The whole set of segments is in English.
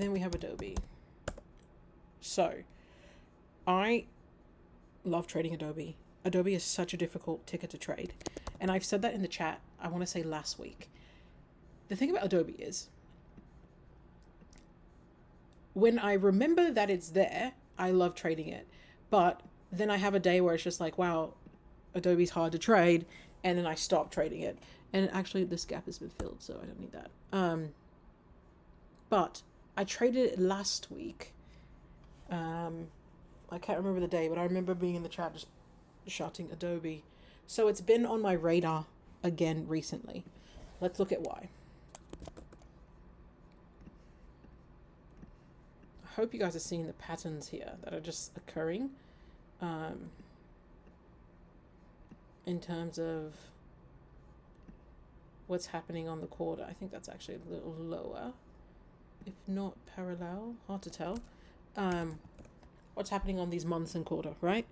then we have Adobe. So I love trading Adobe. Adobe is such a difficult ticker to trade. And I've said that in the chat, I want to say last week. The thing about Adobe is, when I remember that it's there, I love trading it. But then I have a day where it's just like, wow, Adobe's hard to trade. And then I stop trading it. And actually, this gap has been filled, so I don't need that. But I traded it last week. I can't remember the day, but I remember being in the chat just shouting Adobe. So it's been on my radar again recently. Let's look at why. I hope you guys are seeing the patterns here that are just occurring in terms of what's happening on the quarter. I think that's actually a little lower, if not parallel, hard to tell. What's happening on these months and quarter, right?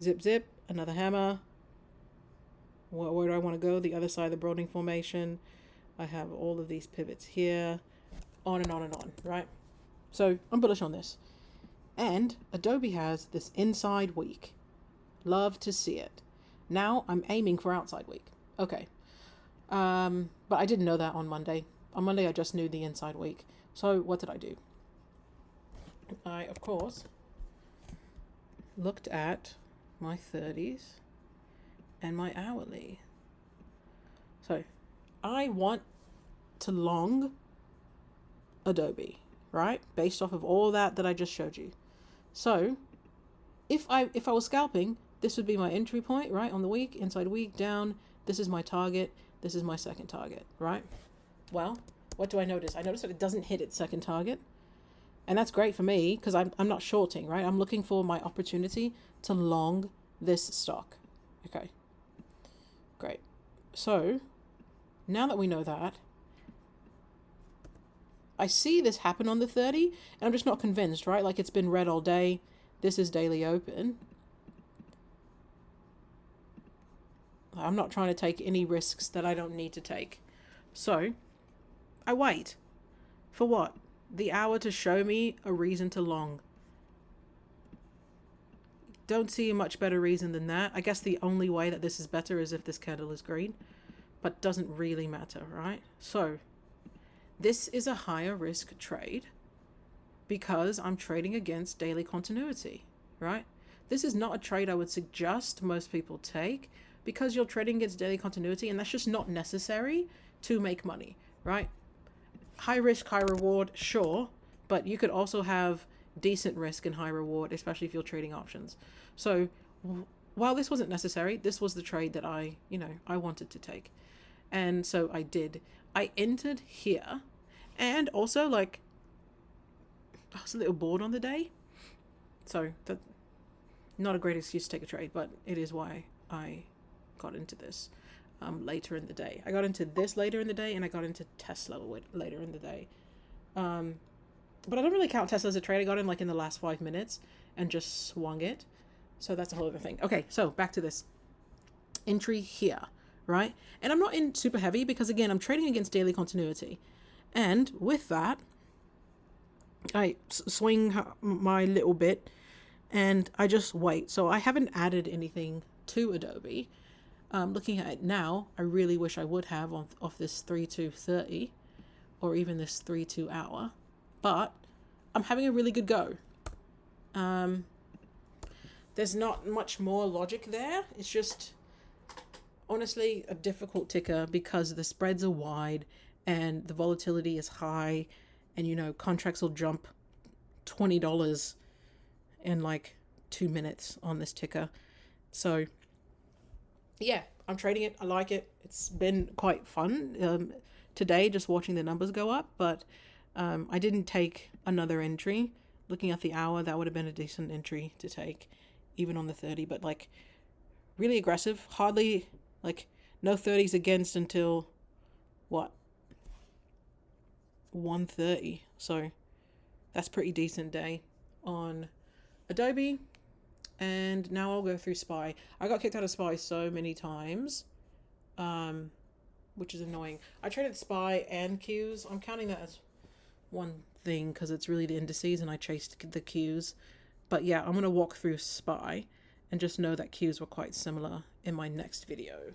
Zip, zip, another hammer. Where do I want to go? The other side of the broadening formation. I have all of these pivots here, on and on and on, right? So I'm bullish on this. And Adobe has this inside week. Love to see it. Now I'm aiming for outside week. Okay. But I didn't know that on Monday. On Monday, I just knew the inside week. So what did I do? I, of course, looked at my 30s and my hourly. So I want to long Adobe, right? Based off of all that I just showed you. So if I was scalping, this would be my entry point, right? On the week, inside week, down. This is my target. This is my second target, right? Well, what do I notice? I notice that it doesn't hit its second target. And that's great for me because I'm not shorting, right? I'm looking for my opportunity to long this stock. Okay, great. So now that we know that, I see this happen on the 30 and I'm just not convinced, right? Like it's been red all day. This is daily open. I'm not trying to take any risks that I don't need to take. So I wait. For what? The hour to show me a reason to long. Don't see a much better reason than that. I guess the only way that this is better is if this candle is green, but doesn't really matter, right? So this is a higher risk trade because I'm trading against daily continuity, right? This is not a trade I would suggest most people take because you're trading against daily continuity and that's just not necessary to make money, right? High risk, high reward, sure, but you could also have decent risk and high reward, especially if you're trading options. So while this wasn't necessary, this was the trade that I wanted to take. And so I did. I entered here and also like I was a little bored on the day. So that not a great excuse to take a trade, but it is why I got into this. Later in the day. I got into this later in the day and I got into Tesla later in the day. But I don't really count Tesla as a trade. I got in like in the last 5 minutes and just swung it. So that's a whole other thing. Okay, so back to this. Entry here, right? And I'm not in super heavy because again, I'm trading against daily continuity. And with that, I swing my little bit and I just wait. So I haven't added anything to Adobe. Looking at it now, I really wish I would have off this 3-2-30 or even this 3-2 hour, but I'm having a really good go. There's not much more logic there. It's just honestly a difficult ticker because the spreads are wide and the volatility is high and contracts will jump $20 in like 2 minutes on this ticker. So yeah, I'm trading it. I like it. It's been quite fun today just watching the numbers go up, but I didn't take another entry. Looking at the hour, that would have been a decent entry to take, even on the 30, but like really aggressive. Hardly, like no 30s against until what? 1:30. So that's pretty decent day on Adobe. And now I'll go through SPY. I got kicked out of SPY so many times, which is annoying. I traded SPY and Qs. I'm counting that as one thing because it's really the indices and I chased the Qs. But yeah, I'm going to walk through SPY and just know that Qs were quite similar in my next video.